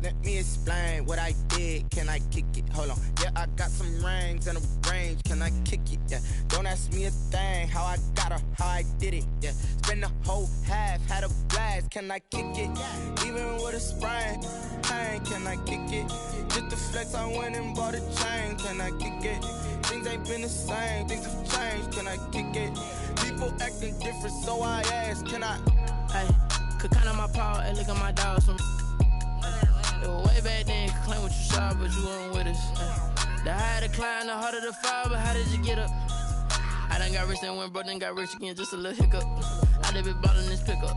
Let me explain what I did. Can I kick it? Hold on. Yeah, I got some rings and a range. Can I kick it? Yeah. Don't ask me a thing. How I got her, how I did it. Yeah. Spend the whole half, had a blast. Can I kick it? Even with a sprain. Pain, can I kick it? Just the flex, I went and bought a chain. Can I kick it? Things ain't been the same. Things have changed. Can I kick it? People acting different, so I ask. Can I? Hey, could count on my power and look at my dogs from. It was way back then, could claim what you saw, but you weren't with us. The higher the climb, the harder the fall, but how did you get up? I done got rich and went broke, then got rich again, just a little hiccup. I done been ballin' this pickup.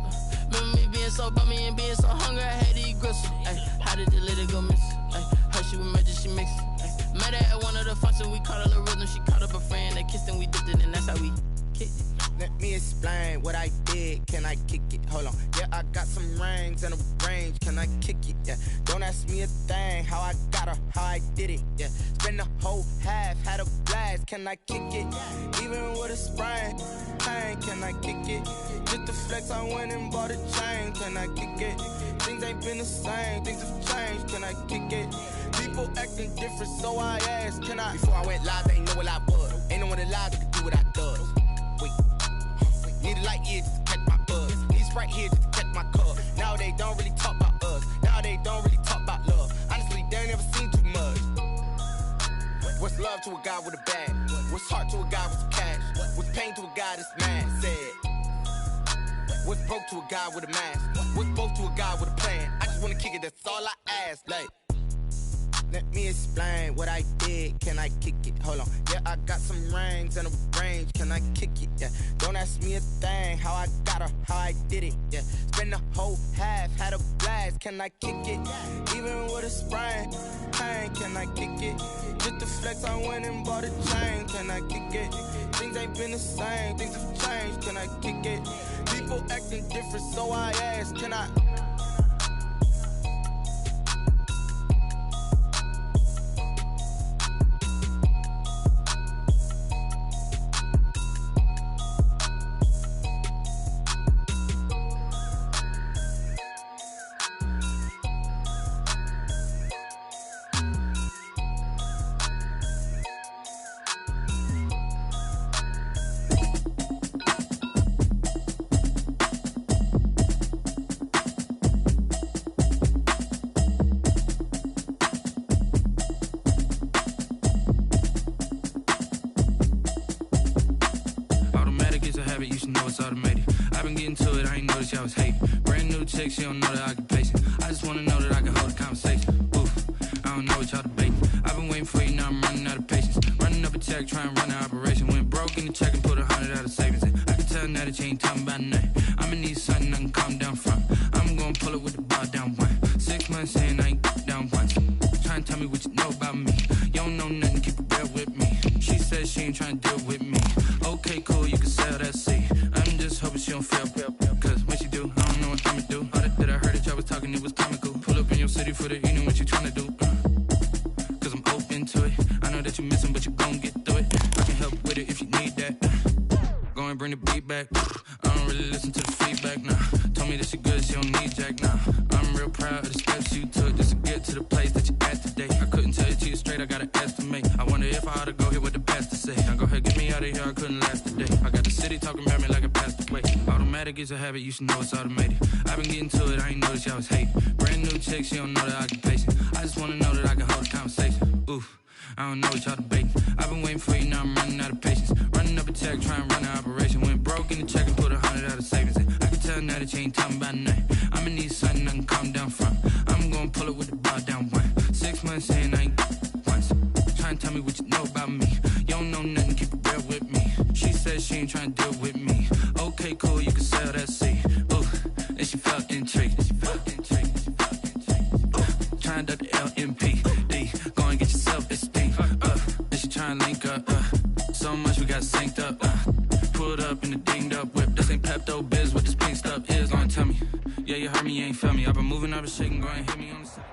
Remember me being so bummy and being so hungry, I had to eat gristle. Ay, how did you let it go miss? Ay, her she was magic, she mixed it. Met her at one of the functions, we caught a little rhythm. She caught up a friend, they kissed and we dipped it, and that's how we kicked it. Let me explain what I did. Can I kick it? Hold on. Yeah, I got some rings and a range. Can I kick it? Yeah. Don't ask me a thing. How I got her, how I did it. Yeah. Spend the whole half, had a blast. Can I kick it? Even with a sprain. Pain, can I kick it? Just the flex, I went and bought a chain. Can I kick it? Things ain't been the same. Things have changed. Can I kick it? People acting different, so I ask. Can I? Before I went live, they ain't know what I was. Ain't no one alive that could do what I does. Wait. Need a light here just to catch my buzz. Need Sprite here just to catch my cup. Now they don't really talk about us. Now they don't really talk about love. Honestly, they ain't never seen too much. What's love to a guy with a bag? What's heart to a guy with some cash? What's pain to a guy that's mad? Said. What's broke to a guy with a mask? What's both to a guy with a plan? I just wanna kick it, that's all I ask. Like, let me explain what I did. Can I kick it? Hold on. Yeah, I got some rings and a range. Can I kick it? Yeah. Don't ask me a thing. How I got her, how I did it. Yeah. Spend the whole half, had a blast. Can I kick it? Even with a sprain. Pain, can I kick it? Just the flex, I went and bought a chain. Can I kick it? Things ain't been the same. Things have changed. Can I kick it? People acting different, so I ask. Can I? You should know it's automated. I've been getting to it, I ain't noticed y'all was hating. Brand new chick, she don't know the occupation. I just wanna know that I can hold a conversation. Oof, I don't know what y'all debating. I've been waiting for you, now I'm running out of patience. Running up a check, trying to run an operation. Went broke in the check and put 100 out of savings in. I can tell now that you ain't talking about nothing. I'ma need something I can calm down from. I'm gonna pull it with the bar down one. 6 months saying I ain't down once. Trying to tell me what you know about me. You don't know nothing, keep it real with me. She says she ain't trying to deal with me. Okay, cool, you can sell that seat. I'm just hoping she don't fail. Cause when she do, I don't know what I'ma do. All that I heard that y'all was talking, it was comical. Pull up in your city for the evening, what you tryna do? Cause I'm open to it. I know that you missing, but you gon' get through it. I can help with it if you need that. Go and bring the beat back. I don't really listen to the feedback, nah. Told me that she good, she don't need jack, nah. I'm real proud of the steps you took just to get to the place that you at today. I couldn't tell you to you straight, I gotta estimate. I wonder if I ought to go here with the best to say. Now go ahead, get me out of here, I couldn't last today. I got the city talking about me like I passed away. Automatic is a habit, you should know it's automated. I've been getting to it, I ain't noticed y'all was hating. Brand new chick, she don't know the occupation. I just wanna know that I can hold a conversation. Oof, I don't know what y'all debating. I've been waiting for you, now I'm running out of patience. Running up a check, trying to run an operation. Went broke in the check and put 100 out of savings in. I can tell now that you ain't talking about nothing. I'ma need something I can calm down from. I'm gonna pull it with the bar down one. 6 months saying I ain't once. Trying to tell me what you know about me. You don't know nothing, keep it real with me. She says she ain't trying to deal with me. Okay, cool, you can sell that seat. Ooh, and she felt intrigued. Trying to duck the LMPD. Go and get your self-esteem up. And she trying to link up. So much we got synced up. Pulled up in the dinged up whip. This ain't Pepto-Biz, what this pink stuff is. Gonna tell me. Yeah, you heard me, you ain't felt me. I've been moving up and shaking, go and hit me on the side.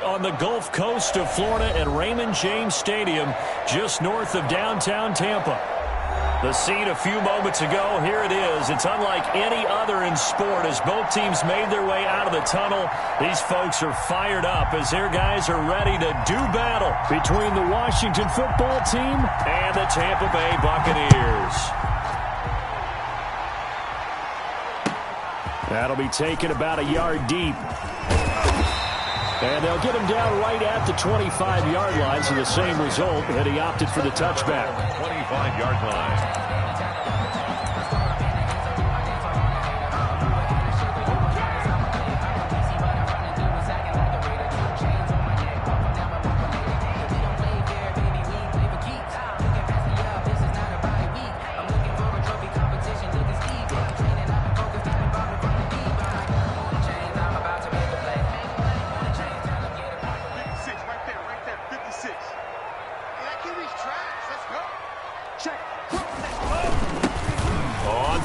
On the Gulf Coast of Florida at Raymond James Stadium, just north of downtown Tampa. The scene a few moments ago, here it is. It's unlike any other in sport as both teams made their way out of the tunnel. These folks are fired up as their guys are ready to do battle between the Washington football team and the Tampa Bay Buccaneers. That'll be taken about a yard deep. And they'll get him down right at the 25-yard line, so the same result, and he opted for the touchback. 25-yard line.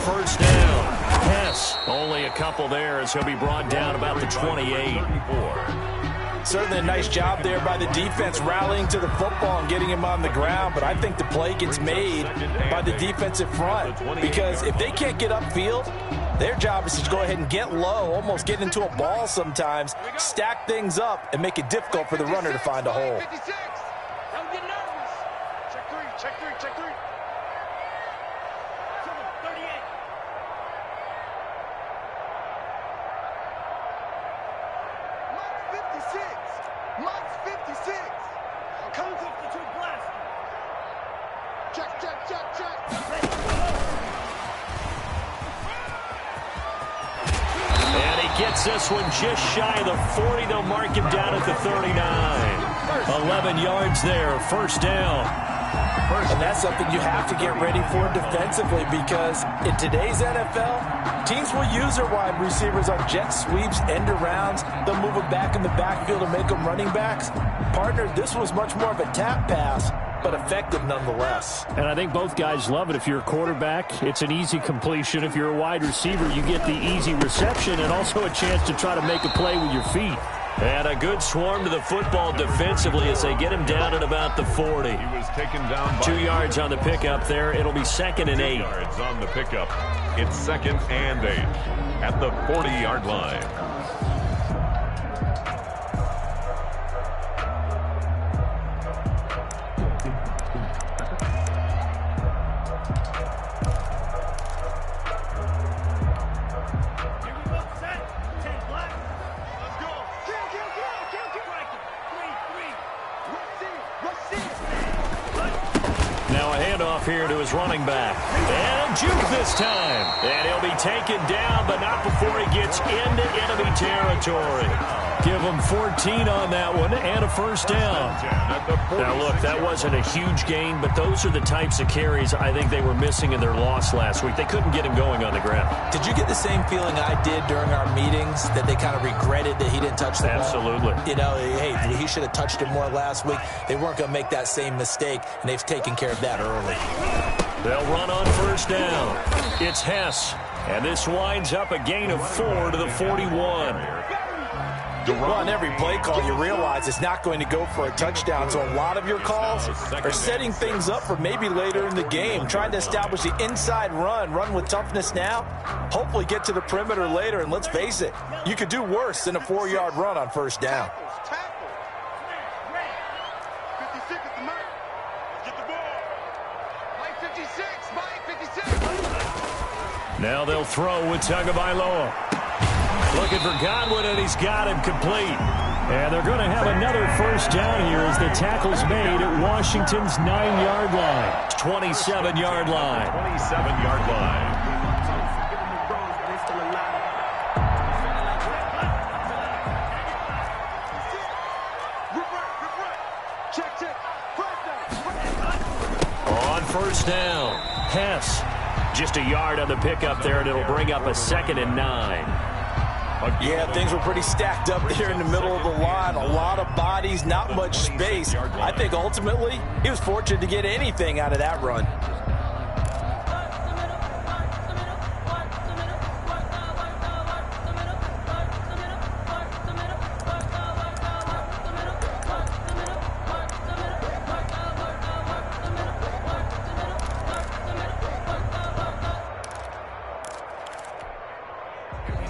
First down. Hess, only a couple there as he'll be brought down about the 28. Certainly a nice job there by the defense rallying to the football and getting him on the ground, but I think the play gets made by the defensive front because if they can't get upfield, their job is to go ahead and get low, almost get into a ball sometimes, stack things up, and make it difficult for the runner to find a hole. 56. Don't get nervous. Check three, check three, check three. 38. Months 56. Comes 52 blast. Check. And he gets this one just shy of the 40. They'll mark him down at the 39. 11 yards there, first down. And that's something you have to get ready for defensively because in today's NFL, teams will use their wide receivers on jet sweeps, end arounds. They'll move them back in the backfield and make them running backs. Partner, this was much more of a tap pass, but effective nonetheless. And I think both guys love it. If you're a quarterback, it's an easy completion. If you're a wide receiver, you get the easy reception and also a chance to try to make a play with your feet. And a good swarm to the football defensively as they get him down at about the 40. He was taken down by 2 yards on the pickup there. It'll be 2nd and 8. 2 yards on the pickup. It's 2nd and 8 at the 40-yard line. Here to his running back. And a juke this time. And he'll be taken down, but not before he gets into enemy territory. Give him 14 on that one and a first down. Now, look, that wasn't a huge gain, but those are the types of carries I think they were missing in their loss last week. They couldn't get him going on the ground. Did you get the same feeling I did during our meetings that they kind of regretted that he didn't touch the ball? Absolutely. You know, hey, he should have touched it more last week. They weren't going to make that same mistake, and they've taken care of that early. They'll run on first down. It's Hess, and this winds up a gain of 4 to the 41. Well, on every play call, you realize it's not going to go for a touchdown. So a lot of your calls are setting things up for maybe later in the game, trying to establish the inside run with toughness now, hopefully get to the perimeter later. And let's face it, you could do worse than a 4-yard run on first down. Now they'll throw with Tagovailoa. Looking for Godwin, and he's got him complete. And they're going to have another first down here as the tackle's made at Washington's 9-yard line. 27-yard line. 27-yard line. On first down, Hess. Just a yard on the pickup there, and it'll bring up a 2nd and 9. Yeah, things were pretty stacked up there in the middle of the line. A lot of bodies, not much space. I think ultimately he was fortunate to get anything out of that run.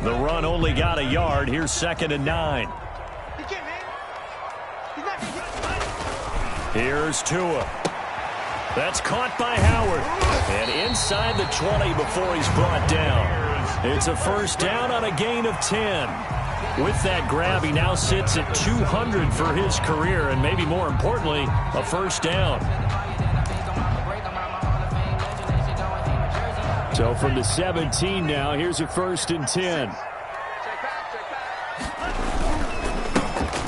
The run only got a yard. Here's 2nd and 9. Here's Tua. That's caught by Howard. And inside the 20 before he's brought down. It's a first down on a gain of 10. With that grab, he now sits at 200 for his career, and maybe more importantly, a first down. So from the 17 now, here's a 1st and 10.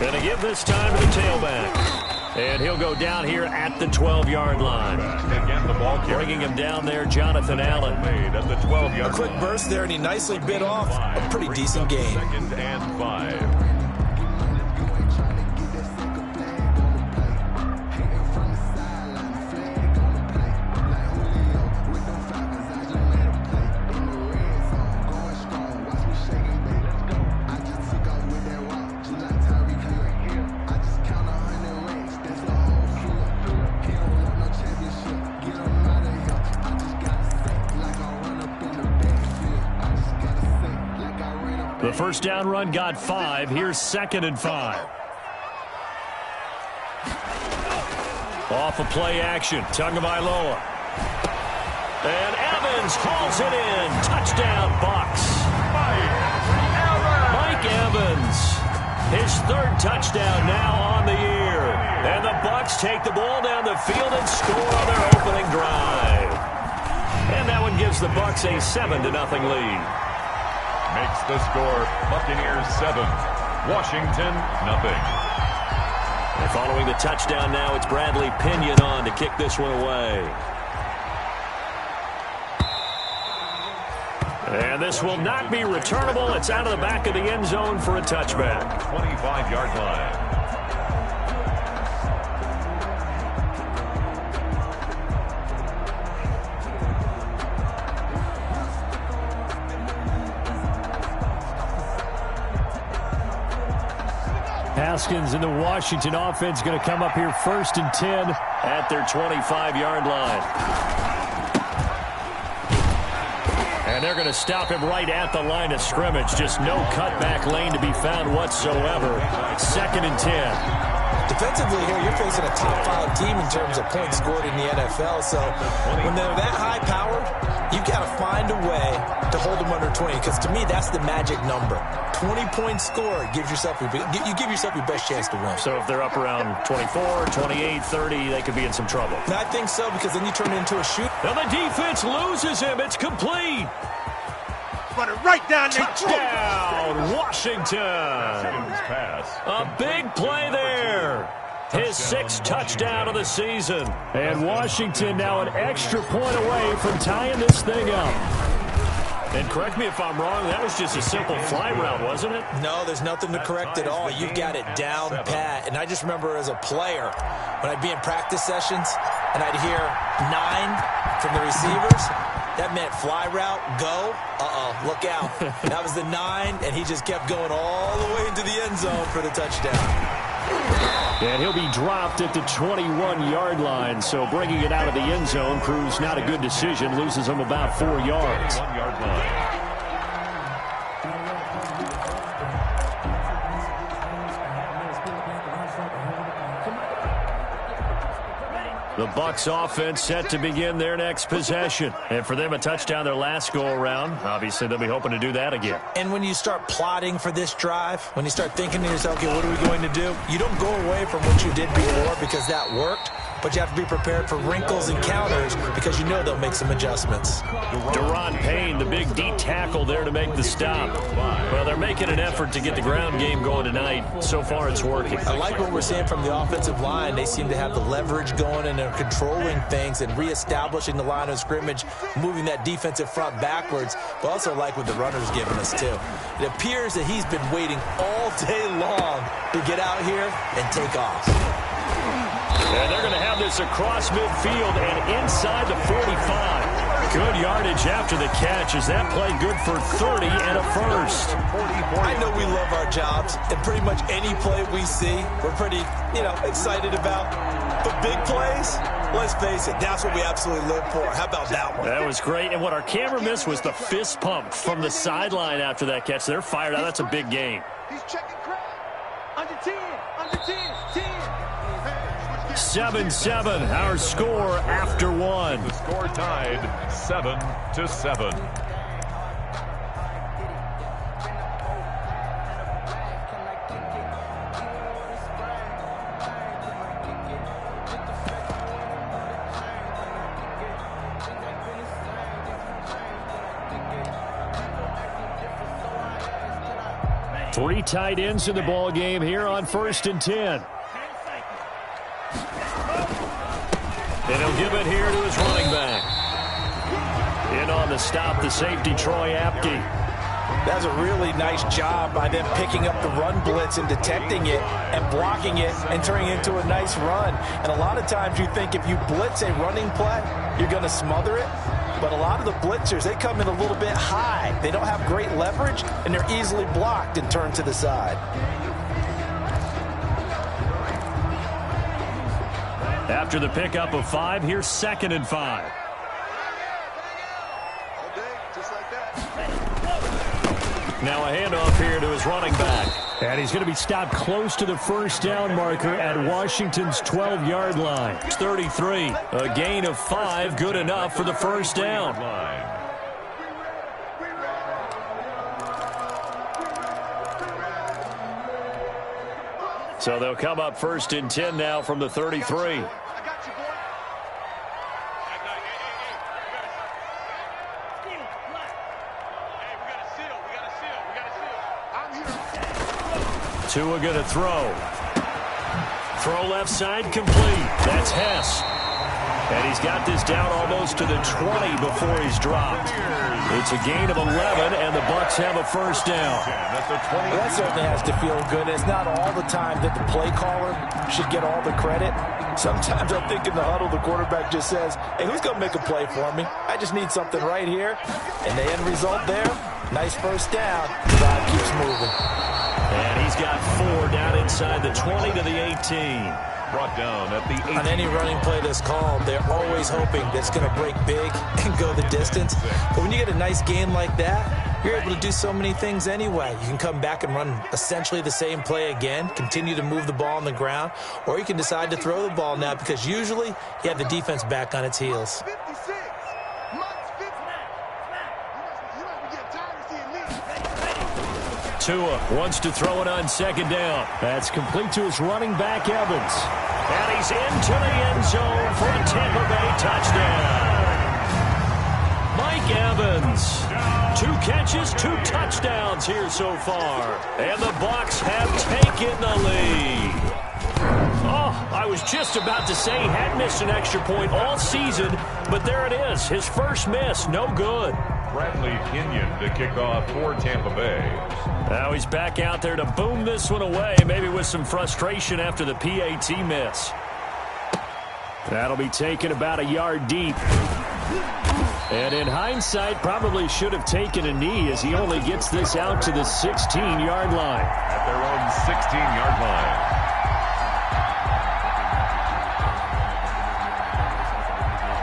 Gonna give this time to the tailback. And he'll go down here at the 12-yard line. Again, the ball bringing him down there, Jonathan Allen. Made at the 12-yard. A quick burst there, and he nicely bit off a pretty decent gain. 2nd and 5. The first down run got 5. Here's 2nd and 5. Off of play action. Tagovailoa. And Evans hauls it in. Touchdown, Bucs. Mike Evans. His 3rd touchdown now on the year. And the Bucs take the ball down the field and score on their opening drive. And that one gives the Bucs a 7-0 lead. Makes the score Buccaneers 7, Washington 0. And following the touchdown now, it's Bradley Pinion on to kick this one away. And this will not be returnable. It's out of the back of the end zone for a touchback. 25-yard line. Haskins and the Washington offense going to come up here 1st and 10 at their 25-yard line. And they're going to stop him right at the line of scrimmage. Just no cutback lane to be found whatsoever. 2nd and 10. Defensively here, you're facing a top-5 team in terms of points scored in the NFL. So when they're that high-powered, you've got to find a way to hold them under 20. Because to me, that's the magic number. 20 points scored gives yourself you give yourself your best chance to win. So if they're up around 24, 28, 30, they could be in some trouble. And I think so, because then you turn it into a shoot. Now the defense loses him. It's complete. Run it right down there. Touchdown, Washington. A big play there. His 6th touchdown of the season. And Washington now an extra point away from tying this thing up. And correct me if I'm wrong, that was just a simple fly route, wasn't it? No, there's nothing to correct at all. You've got it down pat. And I just remember as a player, when I'd be in practice sessions and I'd hear 9 from the receivers, that meant fly route, go, look out. That was the 9, and he just kept going all the way into the end zone for the touchdown. And he'll be dropped at the 21-yard line, so bringing it out of the end zone proves not a good decision. Loses him about 4 yards. 1-yard line. The Bucs offense set to begin their next possession. And for them, a touchdown their last go-around. Obviously, they'll be hoping to do that again. And when you start plotting for this drive, when you start thinking to yourself, okay, what are we going to do? You don't go away from what you did before because that worked. But you have to be prepared for wrinkles and counters because you know they'll make some adjustments. Deron Payne, the big D tackle there to make the stop. Well, they're making an effort to get the ground game going tonight. So far, it's working. I like what we're seeing from the offensive line. They seem to have the leverage going and they're controlling things and reestablishing the line of scrimmage, moving that defensive front backwards. But also like what the runner's giving us, too. It appears that he's been waiting all day long to get out here and take off. And they're going to have this across midfield and inside the 45. Good yardage after the catch. Is that play good for 30 and a first? I know we love our jobs, and pretty much any play we see, we're pretty, excited about. But big plays, Let's face it, that's what we absolutely live for. How about that one? That was great. And what our camera missed was the fist pump from the sideline after that catch. They're fired out. That's a big gain. He's checking crowd. Under 10, under 10, 10. 7-7, our score after one. The score tied 7-7. Three tight ends in the ball game here on 1st and 10. And he'll give it here to his running back. In on the stop, the safety, Troy Apke. That's a really nice job by them picking up the run blitz and detecting it and blocking it and turning it into a nice run. And a lot of times you think if you blitz a running play, you're going to smother it. But a lot of the blitzers, they come in a little bit high. They don't have great leverage, and they're easily blocked and turned to the side. After the pickup of 5, here's 2nd and 5. Now a handoff here to his running back. And he's going to be stopped close to the first down marker at Washington's 12-yard line. It's 33. A gain of 5, good enough for the first down. So they'll come up 1st and 10 now from the 33. Tua going to throw. Throw left side complete. That's Hess. And he's got this down almost to the 20 before he's dropped. It's a gain of 11, and the Bucs have a first down. Well, that certainly has to feel good. It's not all the time that the play caller should get all the credit. Sometimes I think in the huddle, the quarterback just says, hey, who's going to make a play for me? I just need something right here. And the end result there, nice first down. The drive keeps moving. And he's got 4 down inside the 20 to the 18. Brought down at the 18. On any running play that's called, they're always hoping that it's going to break big and go the distance. But when you get a nice game like that, you're able to do so many things anyway. You can come back and run essentially the same play again, continue to move the ball on the ground, or you can decide to throw the ball now because usually you have the defense back on its heels. Tua wants to throw it on 2nd down. That's complete to his running back, Evans. And he's into the end zone for a Tampa Bay touchdown. Mike Evans. 2 catches, 2 touchdowns here so far. And the Bucs have taken the lead. Oh, I was just about to say he had missed an extra point all season, but there it is. His first miss, no good. Bradley Kenyon to kick off for Tampa Bay. Now he's back out there to boom this one away, maybe with some frustration after the PAT miss. That'll be taken about a yard deep. And in hindsight, probably should have taken a knee as he only gets this out to the 16-yard line. At their own 16-yard line.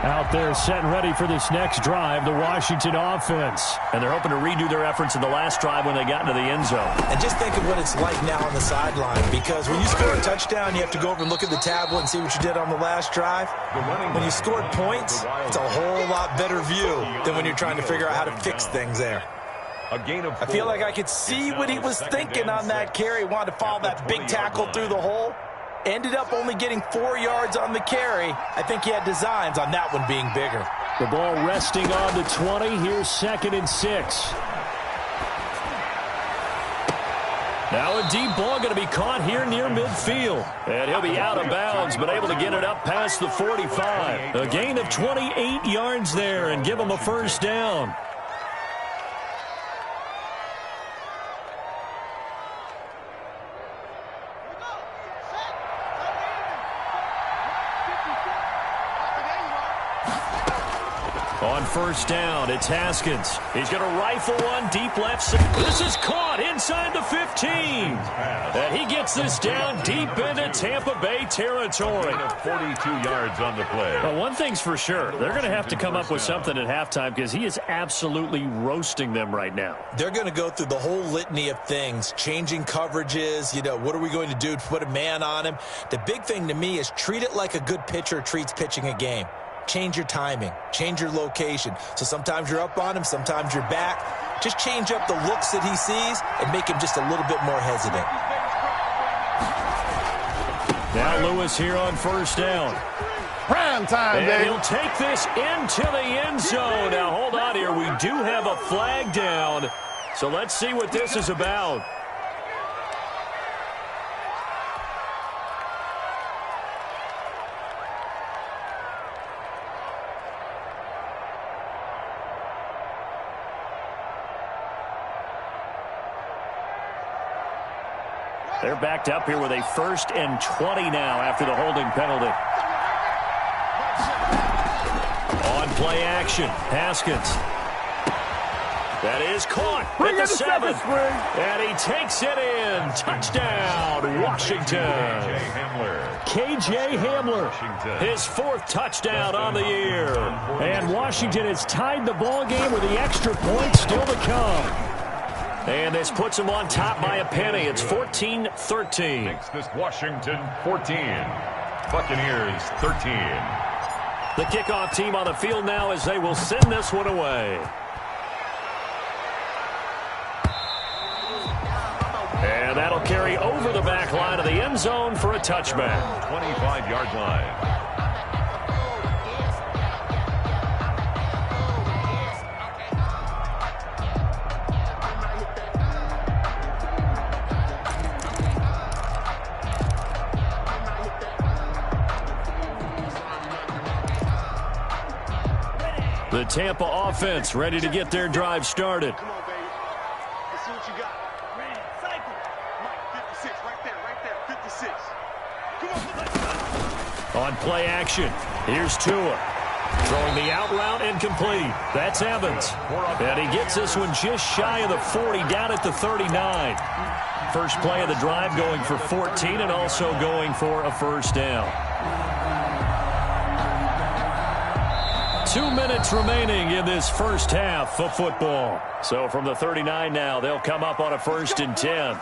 Out there set and ready for this next drive, the Washington offense. And they're hoping to redo their efforts in the last drive when they got into the end zone. And just think of what it's like now on the sideline, because when you score a touchdown, you have to go over and look at the tablet and see what you did on the last drive. When you scored points, it's a whole lot better view than when you're trying to figure out how to fix things there. A gain of 4. I feel like I could see what he was thinking on that carry. Wanted to follow that big tackle through the hole. Ended up only getting 4 yards on the carry. I think he had designs on that one being bigger. The ball resting on the 20. Here's 2nd and 6. Now a deep ball going to be caught here near midfield. And he'll be out of bounds, but able to get it up past the 45. A gain of 28 yards there and give him a first down. On first down, it's Haskins. He's going to rifle one deep left. This is caught inside the 15. And he gets this down deep into Tampa Bay territory. 42 yards on the play. Well, one thing's for sure. They're going to have to come up with something at halftime because he is absolutely roasting them right now. They're going to go through the whole litany of things, changing coverages. You know, what are we going to do to put a man on him? The big thing to me is treat it like a good pitcher treats pitching a game. Change your timing, change your location. So sometimes you're up on him, sometimes you're back. Just change up the looks that he sees and make him just a little bit more hesitant. Now Lewis here on first down. Prime time, and he'll take this into the end zone. Now hold on here. We do have a flag down. So let's see what this is about. They're backed up here with a 1st and 20 now after the holding penalty. On play action, Haskins. That is caught at the 7. And he takes it in. Touchdown, Washington. KJ Hamler, his 4th touchdown on the year. And Washington has tied the ball game with the extra point still to come. And this puts them on top by a penny. It's 14-13. Makes this Washington 14. Buccaneers 13. The kickoff team on the field now as they will send this one away. And that'll carry over the back line of the end zone for a touchback. 25-yard line. The Tampa offense ready to get their drive started. Come on, baby. Let's see what you got. Man, cycle. Mike, 56, right there, 56. Come on. On play action, here's Tua. Throwing the out route incomplete. That's Evans. And he gets this one just shy of the 40, down at the 39. First play of the drive going for 14 and also going for a first down. 2 minutes remaining in this first half of football. So from the 39 now, they'll come up on a 1st and 10.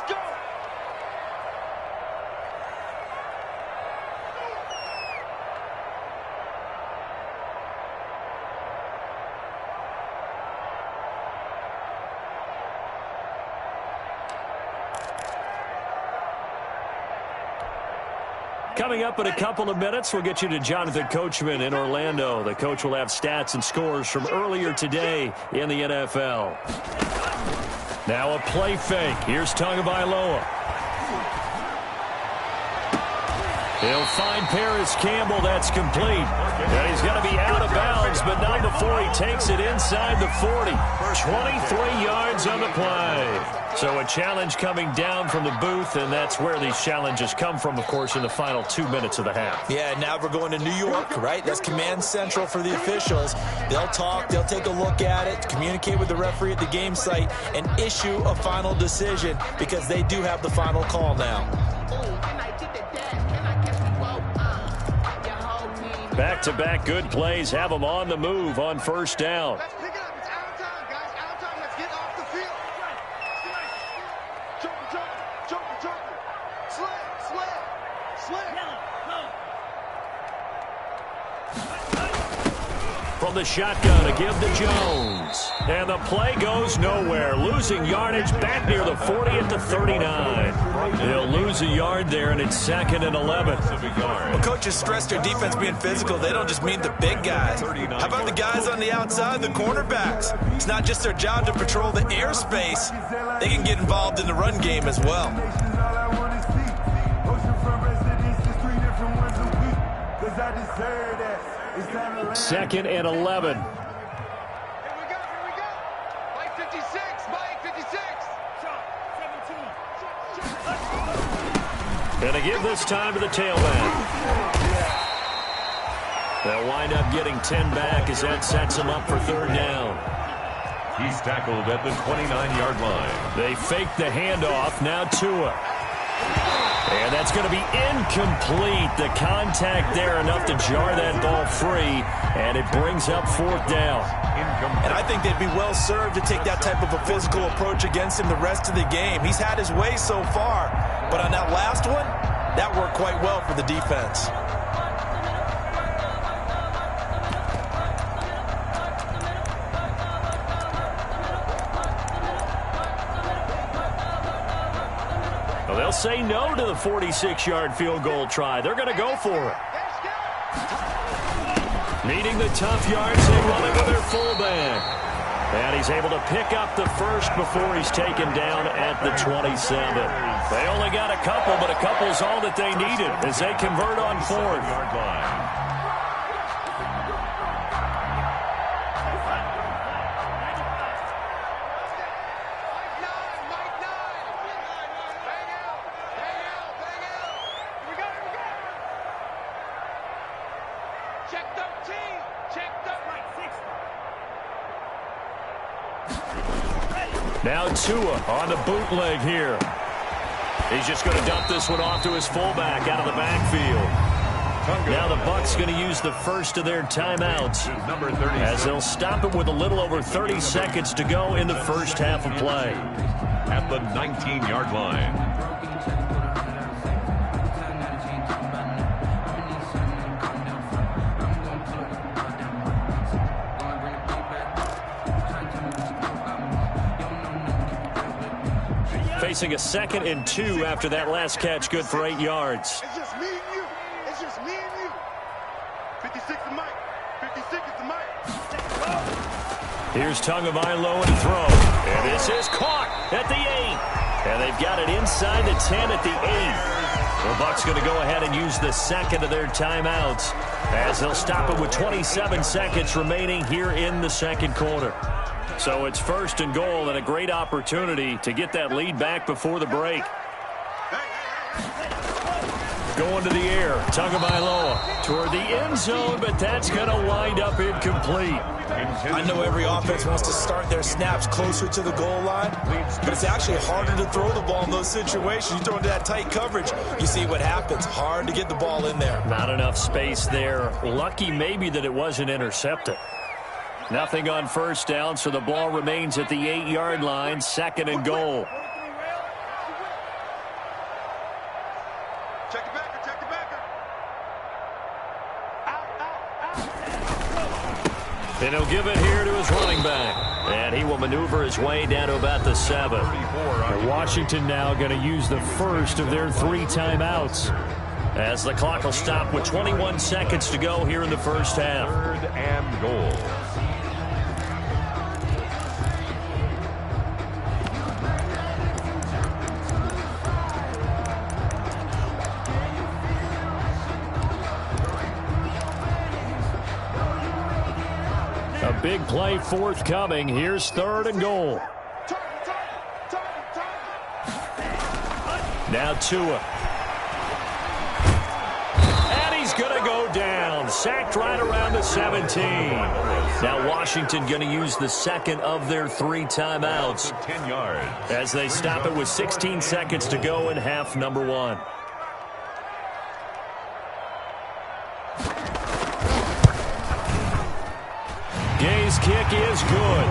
Coming up in a couple of minutes, we'll get you to Jonathan Coachman in Orlando. The coach will have stats and scores from earlier today in the NFL. Now a play fake. Here's Tagovailoa. He'll find Paris Campbell. That's complete. And he's going to be out of bounds, but not before he takes it inside the 40. 23 yards on the play. So a challenge coming down from the booth, and that's where these challenges come from, of course, in the final 2 minutes of the half. Yeah, now we're going to New York, right? That's command central for the officials. They'll talk, they'll take a look at it, communicate with the referee at the game site, and issue a final decision because they do have the final call now. Back-to-back good plays have them on the move on first down. Let's pick it up. It's out of time, guys. Out of time. Let's get off the field. Jump. Slip. From the shotgun to give to Jones. And the play goes nowhere. Losing yardage back near the 40 at the 39. They'll lose a yard there, and it's 2nd and 11. Well, coaches stress their defense being physical. They don't just mean the big guys. How about the guys on the outside, the cornerbacks? It's not just their job to patrol the airspace. They can get involved in the run game as well. 2nd and 11. Here we go. Mike 56. And to give this time to the tailback. They'll wind up getting 10 back as that sets them up for third down. He's tackled at the 29-yard line. They fake the handoff. Now Tua. And that's going to be incomplete. The contact there enough to jar that ball free, and it brings up fourth down. And I think they'd be well served to take that type of a physical approach against him the rest of the game. He's had his way so far, but on that last one, that worked quite well for the defense. Well, they'll say no to the 46-yard field goal try. They're going to go for it. Needing the tough yards, they run it with their fullback. And he's able to pick up the first before he's taken down at the 27. They only got a couple, but a couple's all that they needed as they convert on fourth. Now Tua on the bootleg here. He's just going to dump this one off to his fullback out of the backfield. Now the Bucs going to use the first of their timeouts as they'll stop it with a little over 30 seconds to go in the first half of play. At the 19-yard line. Facing a 2nd and 2 after that last catch, good for 8 yards. It's just me and you. It's just me and you. 56 to Mike. 56 to Mike. Here's Tagovailoa to throw. And this is caught at the 8. And they've got it inside the 10 at the 8. The Bucs going to go ahead and use the second of their timeouts as they'll stop it with 27 seconds remaining here in the second quarter. So it's 1st and goal and a great opportunity to get that lead back before the break. Going to the air, Tagovailoa toward the end zone, but that's going to wind up incomplete. I know every offense wants to start their snaps closer to the goal line, but it's actually harder to throw the ball in those situations. You throw into that tight coverage, you see what happens. Hard to get the ball in there. Not enough space there. Lucky maybe that it wasn't intercepted. Nothing on first down, so the ball remains at the 8-yard line, 2nd and goal. Check the backer, check the backer. And he'll give it here to his running back. And he will maneuver his way down to about the 7. And Washington now going to use the first of their 3 timeouts, as the clock will stop with 21 seconds to go here in the first half. 3rd and goal. A big play forthcoming. Here's 3rd and goal. Now Tua. And he's going to go down. Sacked right around the 17. Now Washington going to use the second of their 3 timeouts 10 yards. as they stop it with 16 seconds to go in half number 1. Gay's kick is good.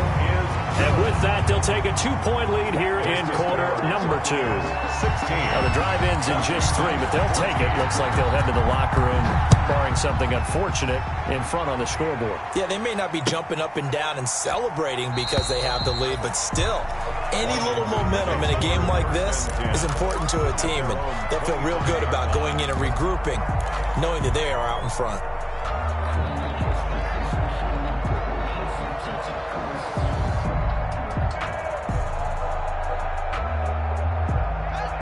And with that, they'll take a 2-point lead here in quarter number 2. Now the drive ends in just 3, but they'll take it. Looks like they'll head to the locker room, barring something unfortunate, in front on the scoreboard. Yeah, they may not be jumping up and down and celebrating because they have the lead, but still, any little momentum in a game like this is important to a team, and they'll feel real good about going in and regrouping, knowing that they are out in front.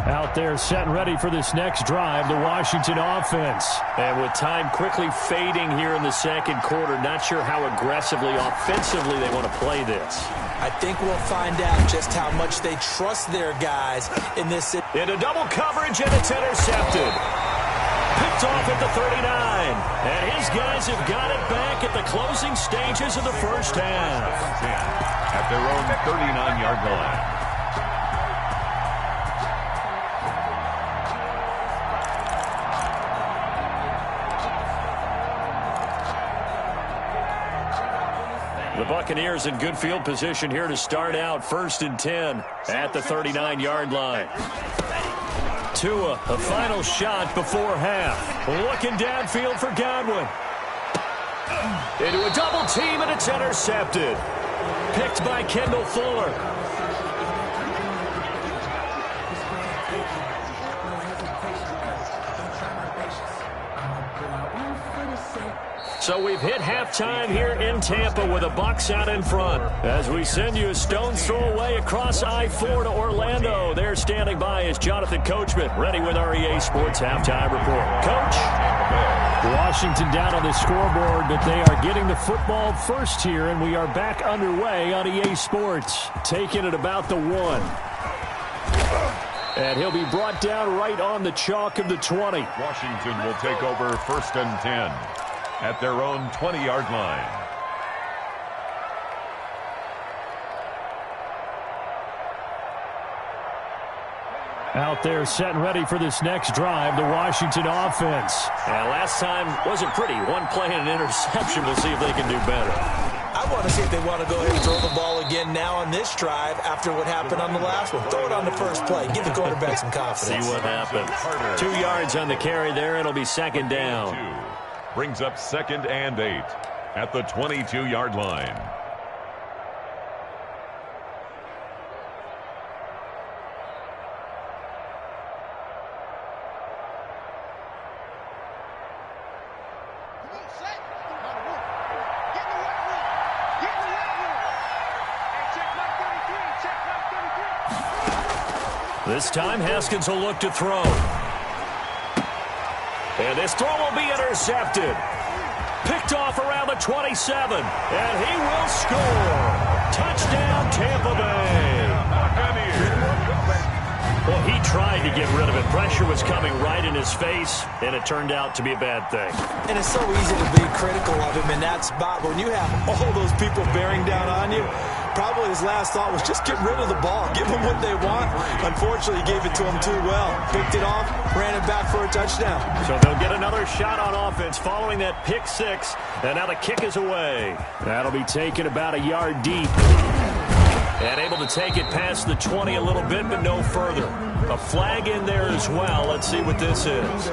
Out there set and ready for this next drive, the Washington offense. And with time quickly fading here in the second quarter, not sure how aggressively, offensively they want to play this. I think we'll find out just how much they trust their guys in this. Into double coverage, and it's intercepted. Picked picked off at the 39. And his guys have got it back at the closing stages of the first half. At their own 39-yard line. The Buccaneers in good field position here to start out 1st and 10 at the 39-yard line. Tua, a final shot before half. Looking downfield for Godwin. Into a double team, and it's intercepted. Picked by Kendall Fuller. So we've hit halftime here in Tampa with the Bucs out in front. As we send you a stone's throw away across I-4 to Orlando. There standing by is Jonathan Coachman, ready with our EA Sports Halftime Report. Coach? Washington down on the scoreboard, but they are getting the football first here, and we are back underway on EA Sports. Taking it about the 1. And he'll be brought down right on the chalk of the 20. Washington will take over 1st and 10 at their own 20-yard line. Out there set and ready for this next drive, the Washington offense. And last time wasn't pretty. One play and an interception. We'll see if they can do better. I want to see if they want to go ahead and throw the ball again now on this drive after what happened on the last one. Throw it on the first play. Give the quarterback some confidence. See what happens. 2 yards on the carry there. It'll be 2nd down. Brings up 2nd and 8 at the 22-yard line. This time, Haskins will look to throw. And this throw will be intercepted. Picked off around the 27. And he will score. Touchdown, Tampa Bay. Well, he tried to get rid of it. Pressure was coming right in his face, and it turned out to be a bad thing. And it's so easy to be critical of him in that spot. When you have all those people bearing down on you, probably his last thought was just get rid of the ball. Give them what they want. Unfortunately, he gave it to them too well. Picked it off, ran it back for a touchdown. So they'll get another shot on offense following that pick 6. And now the kick is away. That'll be taken about a yard deep. And able to take it past the 20 a little bit, but no further. A flag in there as well. Let's see what this is.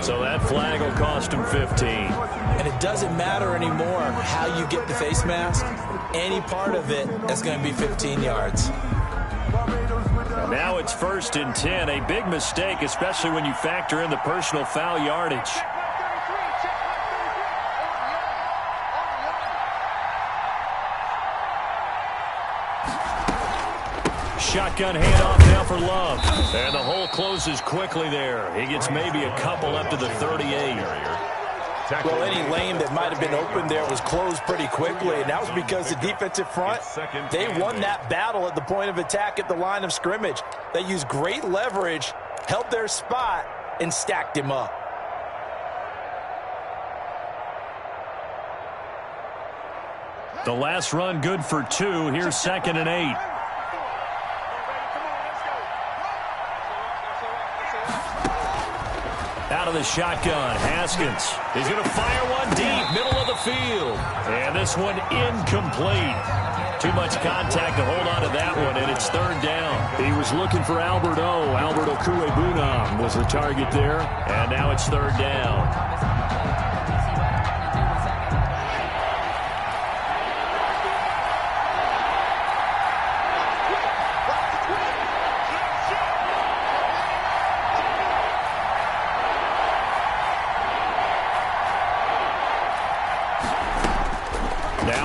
So that flag will cost him 15. And it doesn't matter anymore how you get the face mask. Any part of it is going to be 15 yards. And now it's 1st and 10. A big mistake, especially when you factor in the personal foul yardage. Shotgun handoff now for Love. And the hole closes quickly there. He gets maybe a couple up to the 38. Well, any lane that might have been open there was closed pretty quickly, and that was because the defensive front, they won that battle at the point of attack at the line of scrimmage. They used great leverage, held their spot, and stacked him up. The last run good for 2. Here's 2nd and 8. Out of the shotgun, Haskins. He's going to fire one deep, middle of the field. And this one incomplete. Too much contact to hold on to that one, and it's 3rd down. He was looking for Albert Okuebunam was the target there. And now it's 3rd down.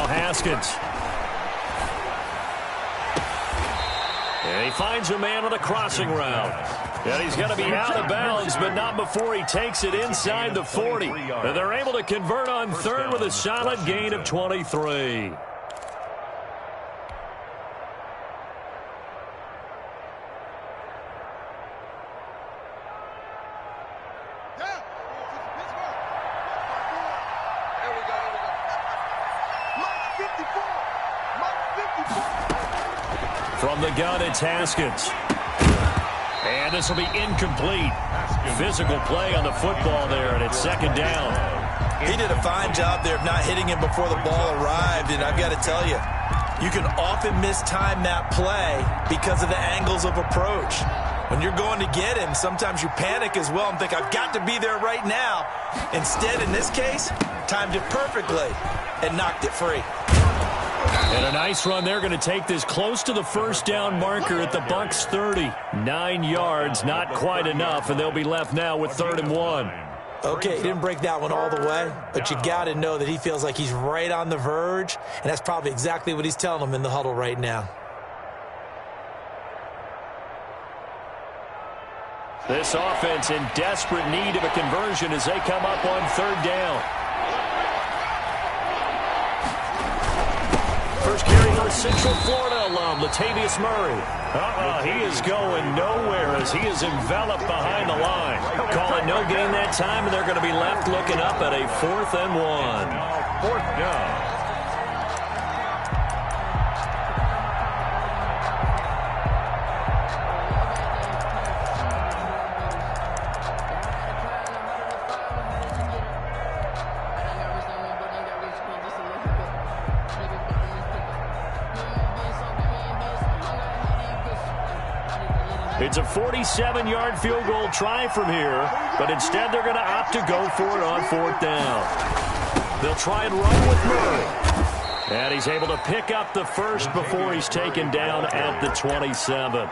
Haskins. And he finds a man on the crossing route. And he's going to be out of bounds, but not before he takes it inside the 40. And they're able to convert on 3rd with a solid gain of 23. From the gun, it's Haskins. And this will be incomplete. Physical play on the football there, and it's second down. He did a fine job there of not hitting him before the ball arrived, and I've got to tell you, you can often mistime that play because of the angles of approach. When you're going to get him, sometimes you panic as well and think, I've got to be there right now. Instead, in this case, timed it perfectly and knocked it free. And a nice run. They're going to take this close to the first down marker at the Bucs 30. 9 yards, not quite enough, and they'll be left now with 3rd and 1. Okay, he didn't break that one all the way, but you got to know that he feels like he's right on the verge, and that's probably exactly what he's telling them in the huddle right now. This offense in desperate need of a conversion as they come up on 3rd down. First carry for Central Florida alum, Latavius Murray. He is going nowhere as he is enveloped behind the line. Call it no gain that time, and they're going to be left looking up at a 4th and 1. 4th down. It's a 47-yard field goal try from here, but instead they're going to opt to go for it on 4th down. They'll try and run with Murray. And he's able to pick up the first before he's taken down at the 27.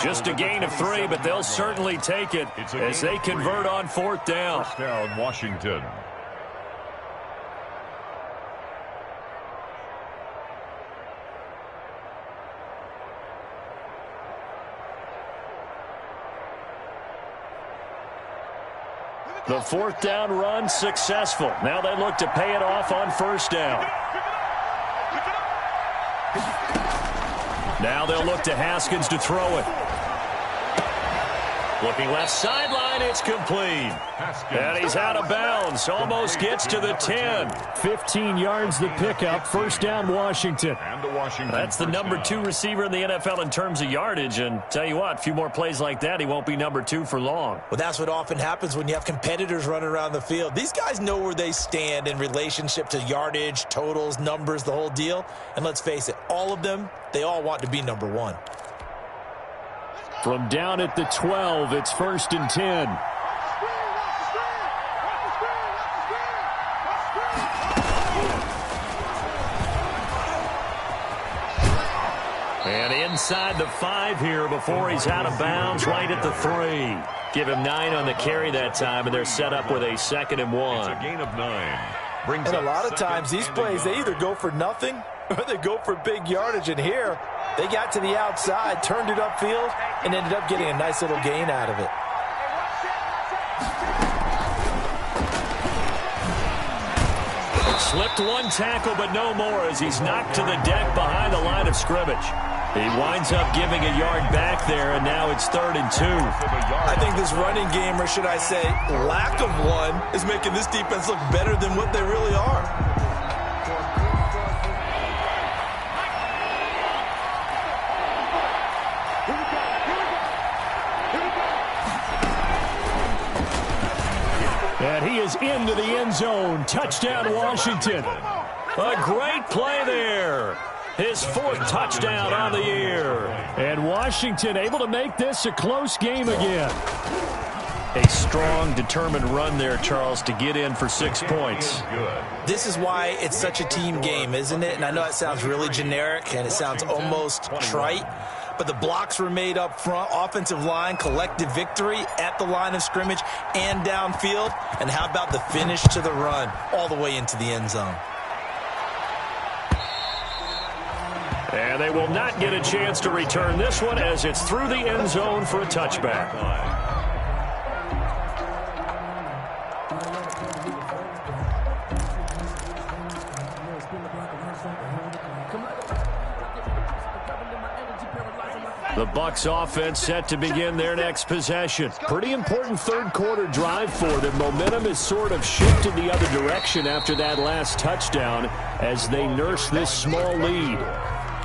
Just a gain of 3, but they'll certainly take it as they convert on 4th down. 1st down, Washington. The 4th down run successful. Now they look to pay it off on 1st down. Now they'll look to Haskins to throw it. Looking left sideline, it's complete. And he's out of bounds. Almost gets to the 10. 15 yards the pickup. 1st down, Washington. That's the number 2 receiver in the NFL in terms of yardage. And tell you what, a few more plays like that, he won't be number 2 for long. Well, that's what often happens when you have competitors running around the field. These guys know where they stand in relationship to yardage, totals, numbers, the whole deal. And let's face it, all of them, they all want to be number 1. From down at the 12, it's 1st and 10. And inside the 5 here before he's out of bounds, right at the 3. Give him 9 on the carry that time, and they're set up with a 2nd and 1. It's a gain of 9. And a lot of times these plays, they either go for nothing or they go for big yardage. And here, they got to the outside, turned it upfield, and ended up getting a nice little gain out of it. Slipped one tackle, but no more as he's knocked to the deck behind the line of scrimmage. He winds up giving a yard back there, and now it's 3rd and 2. I think this running game, or should I say lack of one, is making this defense look better than what they really are. And he is into the end zone. Touchdown, Washington. A great play there. His 4th touchdown on the year. And Washington able to make this a close game again. A strong, determined run there, Charles, to get in for 6 points. This is why it's such a team game, isn't it? And I know it sounds really generic and it sounds almost trite, but the blocks were made up front, offensive line, collective victory at the line of scrimmage and downfield. And how about the finish to the run all the way into the end zone? And they will not get a chance to return this one as it's through the end zone for a touchback. The Bucs offense set to begin their next possession. Pretty important 3rd quarter drive for them. Momentum has sort of shifted the other direction after that last touchdown as they nurse this small lead.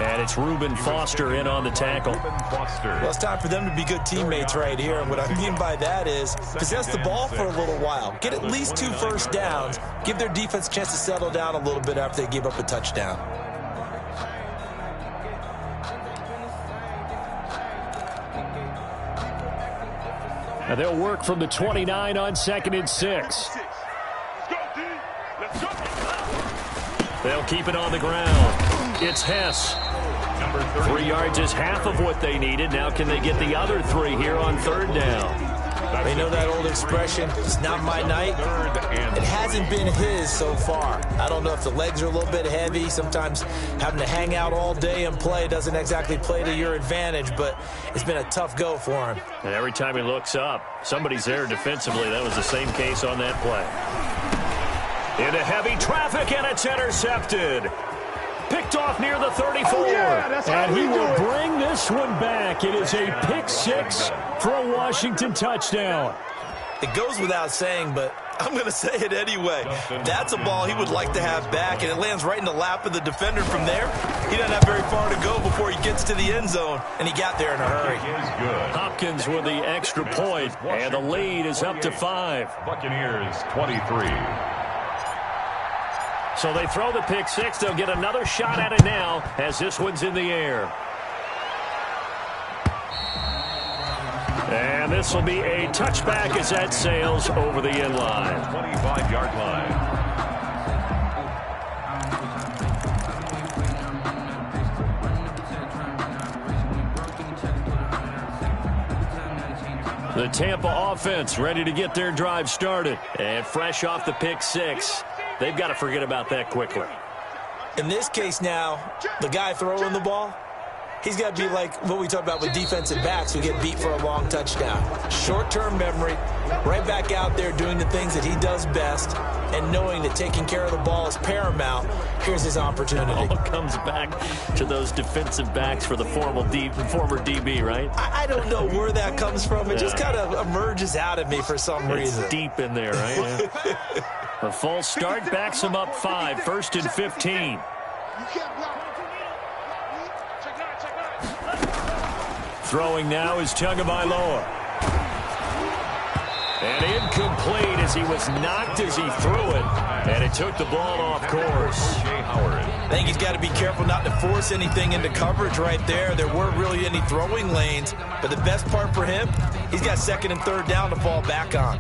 And it's Reuben Foster in on the tackle. Well, it's time for them to be good teammates right here. And what I mean by that is possess the ball for a little while. Get at least 2 first downs. Give their defense a chance to settle down a little bit after they give up a touchdown. And they'll work from the 29 on 2nd and 6. They'll keep it on the ground. It's Hess. 3 yards is half of what they needed. Now can they get the other 3 here on 3rd down? They know that old expression, it's not my night. It hasn't been his so far. I don't know if the legs are a little bit heavy. Sometimes having to hang out all day and play doesn't exactly play to your advantage, but it's been a tough go for him. And every time he looks up, somebody's there defensively. That was the same case on that play. Into heavy traffic, and it's intercepted. Picked off near the 34. And he will bring this one back. It is a pick 6 for a Washington touchdown. It goes without saying, but I'm going to say it anyway. That's a ball he would like to have back, and it lands right in the lap of the defender from there. He doesn't have very far to go before he gets to the end zone, and he got there in a hurry. Hopkins with the extra point, and the lead is up to 5. Buccaneers 23. So they throw the pick 6. They'll get another shot at it now as this one's in the air. And this will be a touchback as that sails over the end line. 25-yard line. The Tampa offense ready to get their drive started. And fresh off the pick 6. They've got to forget about that quickly. In this case now, the guy throwing the ball, he's got to be like what we talk about with defensive backs who get beat for a long touchdown. Short-term memory, right back out there doing the things that he does best, and knowing that taking care of the ball is paramount. Here's his opportunity. All comes back to those defensive backs for the former DB, right? I don't know where that comes from. It just kind of emerges out of me for some reason. It's deep in there, right? Yeah. A false start backs him up 5, 1st and 15. Throwing now is Tagovailoa. And incomplete as he was knocked as he threw it. And it took the ball off course. I think he's got to be careful not to force anything into coverage right there. There weren't really any throwing lanes. But the best part for him, he's got 2nd and 3rd down to fall back on.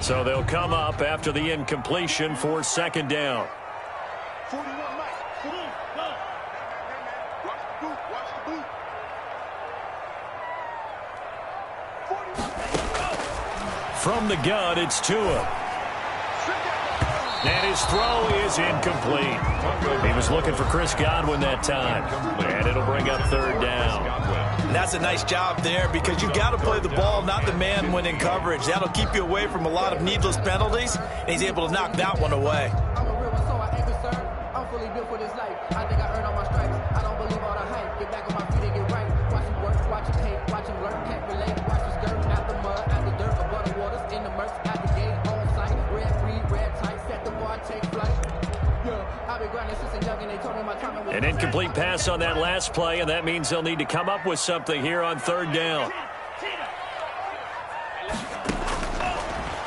So they'll come up after the incompletion for 2nd down. From the gun, it's Tua. And his throw is incomplete. He was looking for Chris Godwin that time. And it'll bring up 3rd down. And that's a nice job there because you've got to play the ball, not the man when in coverage. That'll keep you away from a lot of needless penalties, and he's able to knock that one away. I'm fully built for this life. I think I earned all my stripes. I don't believe all the hype. Get back on my feet and get right. Watch him work, watch him hate, watch him learn, can't relate. Watch his skirt out the mud, out the dirt, above the waters, in the murks, out the gate, on sight. Red free, red tight, set the bar, take flight. Yeah, I've been grinding since a young and they told me my time was... An incomplete pass on that last play, and that means they'll need to come up with something here on 3rd down.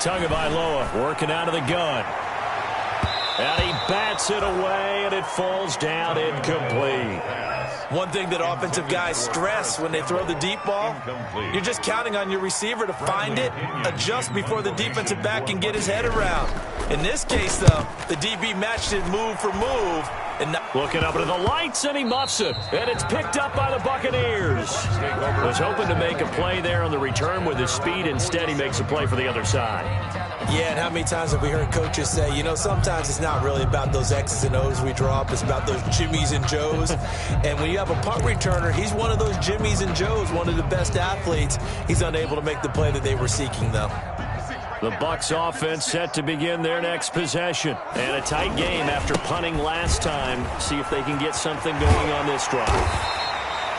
Tagovailoa working out of the gun. And he bats it away, and it falls down incomplete. One thing that offensive guys stress when they throw the deep ball, you're just counting on your receiver to find it, adjust before the defensive back can get his head around. In this case, though, the DB matched it move for move. And looking up into the lights, and he muffs it. And it's picked up by the Buccaneers. Was hoping to make a play there on the return with his speed. Instead, he makes a play for the other side. Yeah, and how many times have we heard coaches say, you know, sometimes it's not really about those X's and O's we draw up. It's about those Jimmies and Joes. And when you have a punt returner, he's one of those Jimmies and Joes, one of the best athletes. He's unable to make the play that they were seeking, though. The Bucs offense set to begin their next possession. And a tight game after punting last time. See if they can get something going on this drive.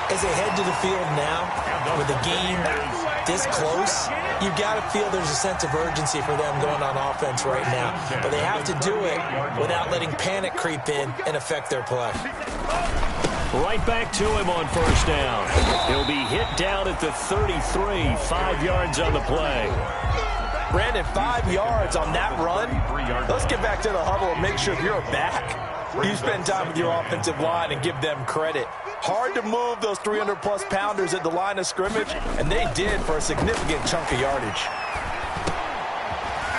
As they head to the field now, with the game this close, you've got to feel there's a sense of urgency for them going on offense right now. But they have to do it without letting panic creep in and affect their play. Right back to him on first down. He'll be hit down at the 33, 5 yards on the play. Brandon, 5 yards on that run. Let's get back to the huddle and make sure you're back. You spend time with your offensive line and give them credit. Hard to move those 300-plus pounders at the line of scrimmage, and they did for a significant chunk of yardage.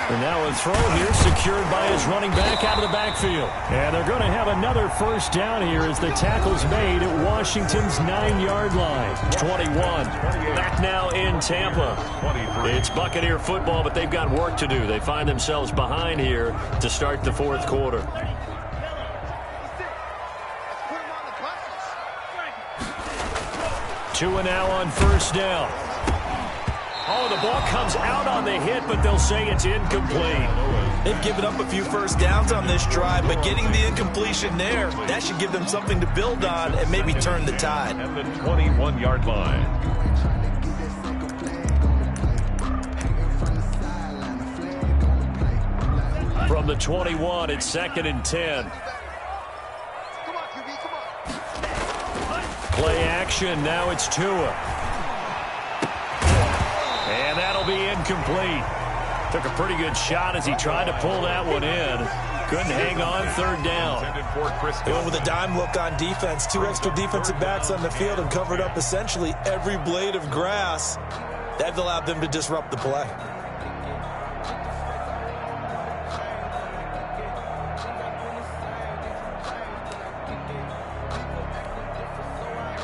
And now a throw here secured by his running back out of the backfield. And they're going to have another first down here as the tackle's made at Washington's 9-yard line. 21. Back now in Tampa. It's Buccaneer football, but they've got work to do. They find themselves behind here to start the fourth quarter. Two and now on first down. Oh, the ball comes out on the hit, but they'll say it's incomplete. They've given up a few first downs on this drive, but getting the incompletion there, that should give them something to build on and maybe turn the tide. At the 21-yard line. From the 21, it's 2nd and 10. Play action, now it's Tua. And that'll be incomplete. Took a pretty good shot as he tried to pull that one in. Couldn't hang on, third down. Going with a dime look on defense. 2 extra defensive backs on the field and covered up essentially every blade of grass. That allowed them to disrupt the play.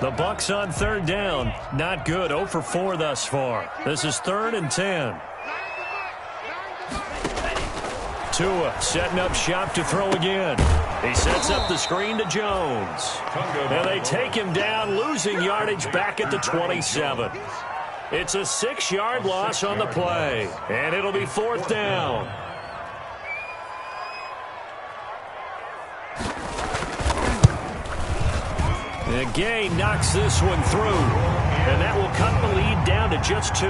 The Bucs on third down. Not good. 0 for 4 thus far. This is 3rd and 10. Tua setting up shop to throw again. He sets up the screen to Jones. And they take him down, losing yardage back at the 27. It's a 6-yard loss on the play. And it'll be 4th down. And Gay knocks this one through. And that will cut the lead down to just 2.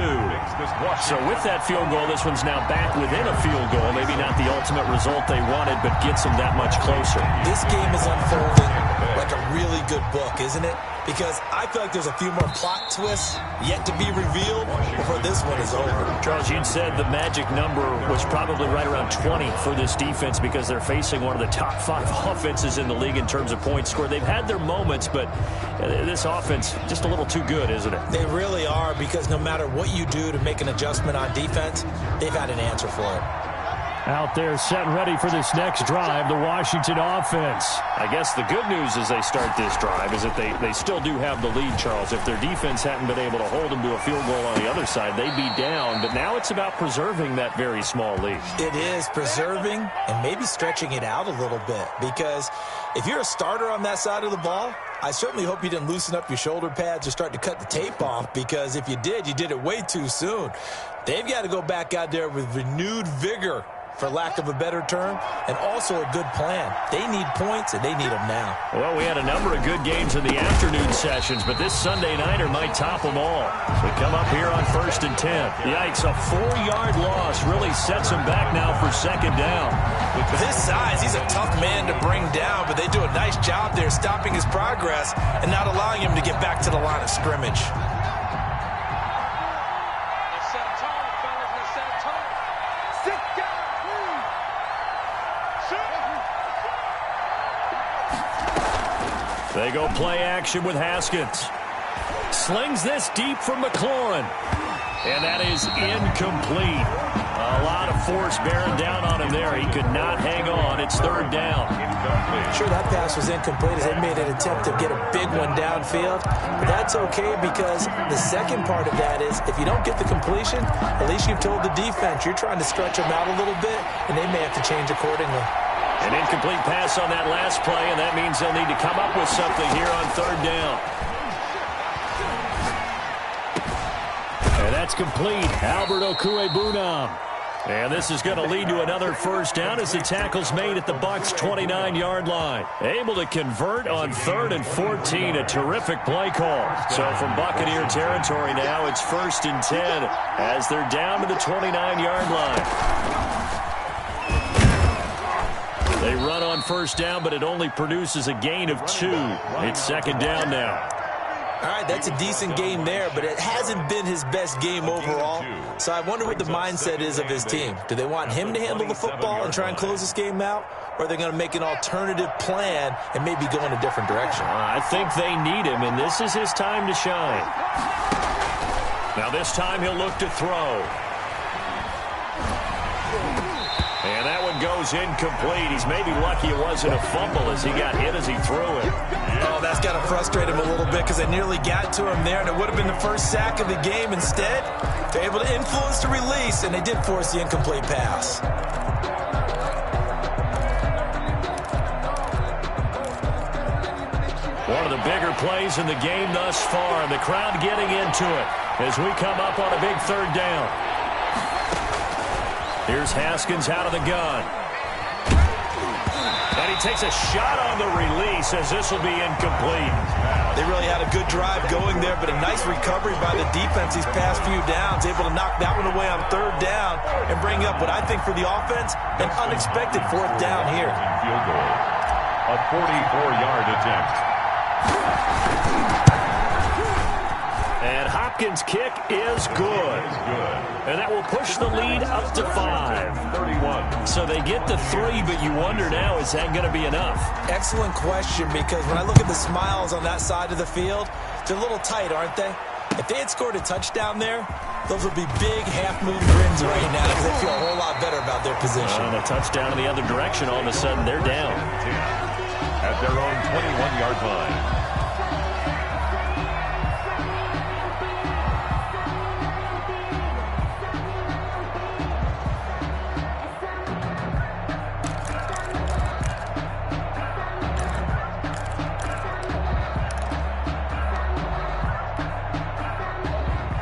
So with that field goal, this one's now back within a field goal. Maybe not the ultimate result they wanted, but gets them that much closer. This game is unfolding like a really good book, isn't it? Because I feel like there's a few more plot twists yet to be revealed before this one is over. Charles, you'd said the magic number was probably right around 20 for this defense because they're facing one of the top 5 offenses in the league in terms of points scored. They've had their moments, but this offense just a little too good, isn't it? They really are, because no matter what you do to make an adjustment on defense, they've had an answer for it. Out there set and ready for this next drive, the Washington offense. I guess the good news as they start this drive is that they still do have the lead, Charles. If their defense hadn't been able to hold them to a field goal on the other side, they'd be down. But now it's about preserving that very small lead. It is preserving and maybe stretching it out a little bit, because if you're a starter on that side of the ball, I certainly hope you didn't loosen up your shoulder pads or start to cut the tape off, because if you did it way too soon. They've got to go back out there with renewed vigor, for lack of a better term, and also a good plan. They need points, and they need them now. Well, we had a number of good games in the afternoon sessions, but this Sunday nighter might top them all. We come up here on 1st and 10. Yikes, a 4-yard loss really sets him back now for 2nd down. With his size, he's a tough man to bring down, but they do a nice job there stopping his progress and not allowing him to get back to the line of scrimmage. They go play action with Haskins. Slings this deep from McLaurin. And that is incomplete. A lot of force bearing down on him there. He could not hang on. It's 3rd down. Sure, that pass was incomplete as they made an attempt to get a big one downfield. But that's okay, because the second part of that is if you don't get the completion, at least you've told the defense you're trying to stretch them out a little bit, and they may have to change accordingly. An incomplete pass on that last play, and that means they'll need to come up with something here on 3rd down. And that's complete. Albert Okwuegbunam. And this is going to lead to another first down as the tackle's made at the Bucs' 29-yard line. Able to convert on 3rd and 14. A terrific play call. So from Buccaneer territory now, it's 1st and 10 as they're down to the 29-yard line. They run on first down, but it only produces a gain of 2. It's second down now. All right, that's a decent game there, but it hasn't been his best game overall. So I wonder what the mindset is of his team. Do they want him to handle the football and try and close this game out? Or are they going to make an alternative plan and maybe go in a different direction? I think they need him, and this is his time to shine. Now this time he'll look to throw. And that one goes incomplete. He's maybe lucky it wasn't a fumble as he got hit as he threw it. Oh, that's got to frustrate him a little bit because they nearly got to him there, and it would have been the first sack of the game. Instead, they're able to influence the release, and they did force the incomplete pass. One of the bigger plays in the game thus far, and the crowd getting into it as we come up on a big third down. Here's Haskins out of the gun. And he takes a shot on the release as this will be incomplete. They really had a good drive going there, but a nice recovery by the defense these past few downs, able to knock that one away on third down and bring up what I think for the offense, an unexpected fourth down here. Field goal. A 44-yard attempt. And Hopkins' kick is good. And that will push the lead up to 5. 31. So they get the 3, but you wonder now, is that going to be enough? Excellent question, because when I look at the smiles on that side of the field, they're a little tight, aren't they? If they had scored a touchdown there, those would be big half-moon grins right now because they feel a whole lot better about their position. And a touchdown in the other direction, all of a sudden they're down. At their own 21-yard line.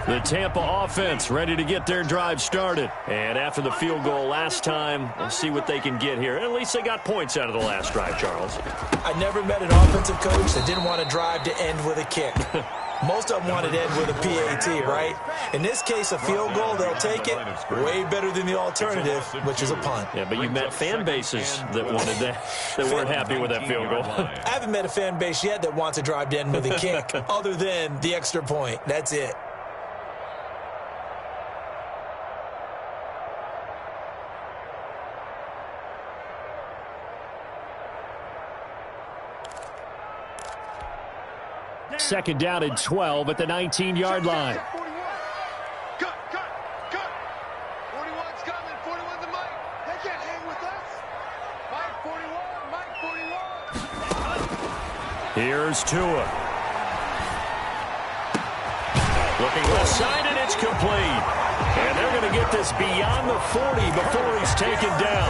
The Tampa offense ready to get their drive started. And after the field goal last time, we'll see what they can get here. At least they got points out of the last drive, Charles. I never met an offensive coach that didn't want to drive to end with a kick. Most of them wanted to end with a PAT, right? In this case, a field goal, they'll take it. Way better than the alternative, which is a punt. Yeah, but you've met fan bases that wanted that, that weren't happy with that field goal. I haven't met a fan base yet that wants to drive to end with a kick, other than the extra point. That's it. Second down and 12 at the 19-yard line. Cut. 41's coming. 41 the mic. They can't hang with us. Mike 41. Here's Tua. Looking left side, and it's complete. And they're going to get this beyond the 40 before he's taken down.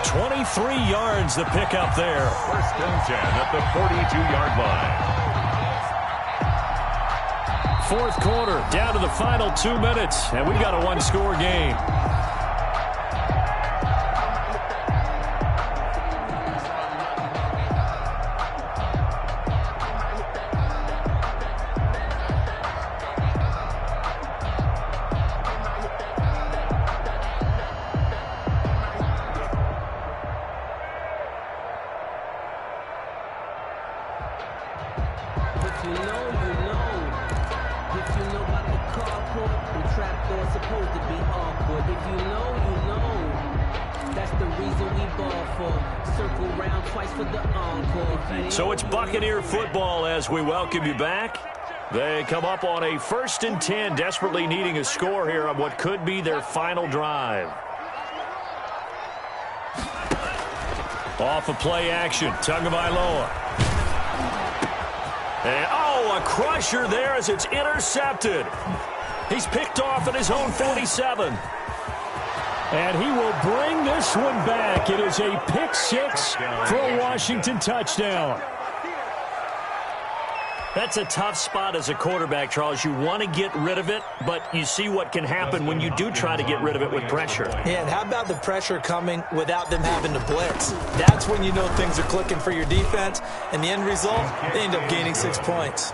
23 yards the pickup there. First and 10 at the 42-yard line. Fourth quarter, down to the final 2 minutes, and we've got a one-score game. So it's Buccaneer football as we welcome you back. They come up on a 1st and 10, desperately needing a score here on what could be their final drive. Off of play action, Tagovailoa. And, a crusher there as it's intercepted. He's picked off at his own 47. And he will bring this one back. It is a pick 6 for a Washington touchdown. That's a tough spot as a quarterback, Charles. You want to get rid of it, but you see what can happen when you do try to get rid of it with pressure. Yeah, and how about the pressure coming without them having to blitz? That's when you know things are clicking for your defense, and the end result, they end up gaining 6 points.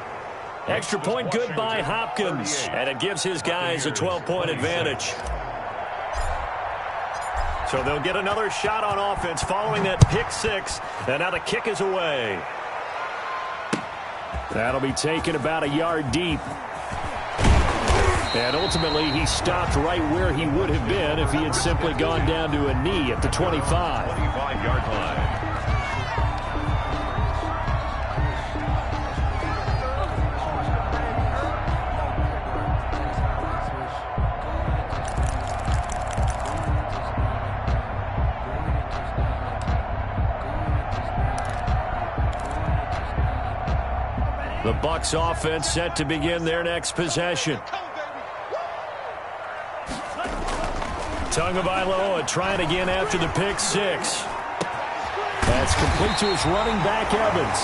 Extra point good by Hopkins, and it gives his guys a 12-point advantage. So So they'll get another shot on offense following that pick six. And now the kick is away. That'll be taken about a yard deep. And ultimately, he stopped right where he would have been if he had simply gone down to a knee at the 25. 25-yard line. The Bucs offense set to begin their next possession. Tagovailoa trying again after the pick six. That's complete to his running back, Evans.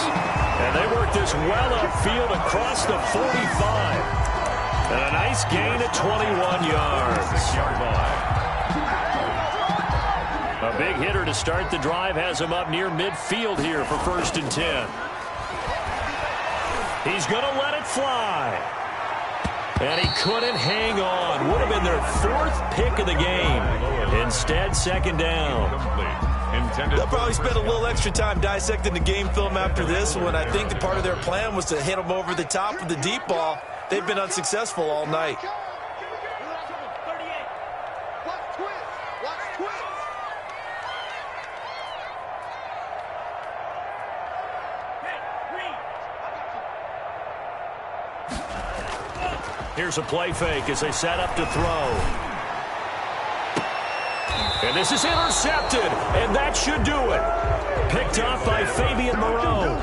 And they work this well upfield across the 45. And a nice gain at 21 yards. 6-yard line. A big hitter to start the drive has him up near midfield here for 1st and 10. He's going to let it fly. And he couldn't hang on. Would have been their 4th pick of the game. Instead, 2nd down. They'll probably spend a little extra time dissecting the game film after this one. I think the part of their plan was to hit them over the top of the deep ball. They've been unsuccessful all night. Here's a play fake as they set up to throw. And this is intercepted, and that should do it. Picked off by Fabian Moreau.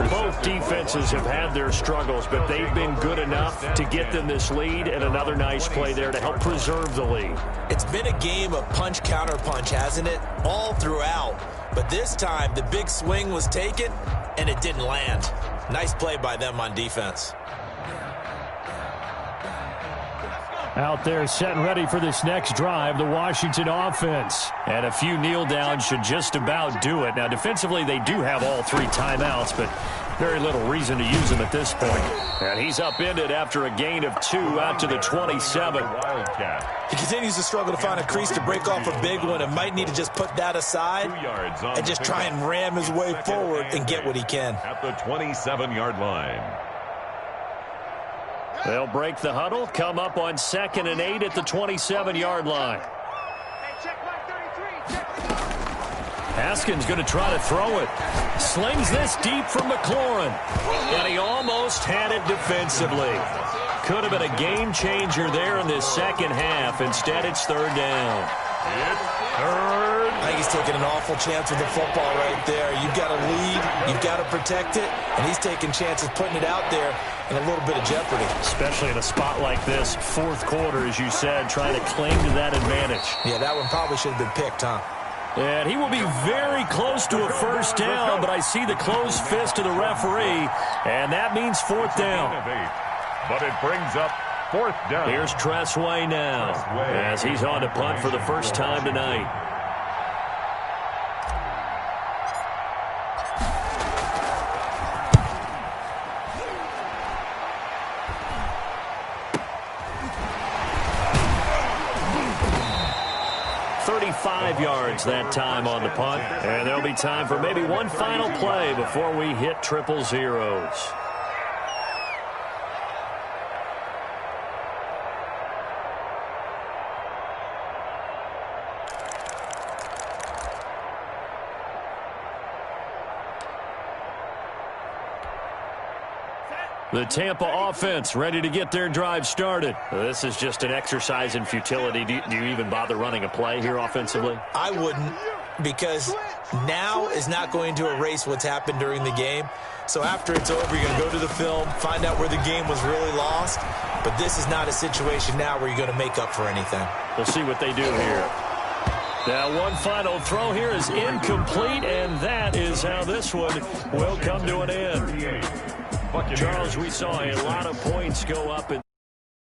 Both defenses have had their struggles, but they've been good enough to get them this lead, and another nice play there to help preserve the lead. It's been a game of punch-counter-punch, hasn't it? All throughout. But this time, the big swing was taken, and it didn't land. Nice play by them on defense. Out there set and ready for this next drive, the Washington offense. And a few kneel downs should just about do it. Now, defensively, they do have all 3 timeouts, but very little reason to use them at this point. And he's upended after a gain of 2 out to the 27. He continues to struggle to find a crease to break off a big one and might need to just put that aside and just try and ram his way forward and get what he can. At the 27-yard line. They'll break the huddle, come up on 2nd and 8 at the 27-yard line. Haskins going to try to throw it. Slings this deep from McLaurin. And he almost had it defensively. Could have been a game changer there in this second half. Instead, it's 3rd down. I think he's taking an awful chance with the football right there. You've got to lead, you've got to protect it, and he's taking chances putting it out there in a little bit of jeopardy. Especially in a spot like this, 4th quarter, as you said, trying to cling to that advantage. Yeah, that one probably should have been picked, huh? And he will be very close to a 1st down, but I see the closed fist of the referee, and that means 4th down. But it brings up 4th down. Here's Tressway now, as he's on to punt for the first time tonight. Yards that time on the punt, and there'll be time for maybe one final play before we hit 000. The Tampa offense ready to get their drive started. This is just an exercise in futility. Do you even bother running a play here offensively? I wouldn't, because now is not going to erase what's happened during the game. So after it's over, you're going to go to the film, find out where the game was really lost. But this is not a situation now where you're going to make up for anything. We'll see what they do here. Now, one final throw here is incomplete, and that is how this one will come to an end. Charles, we saw a lot of points go up in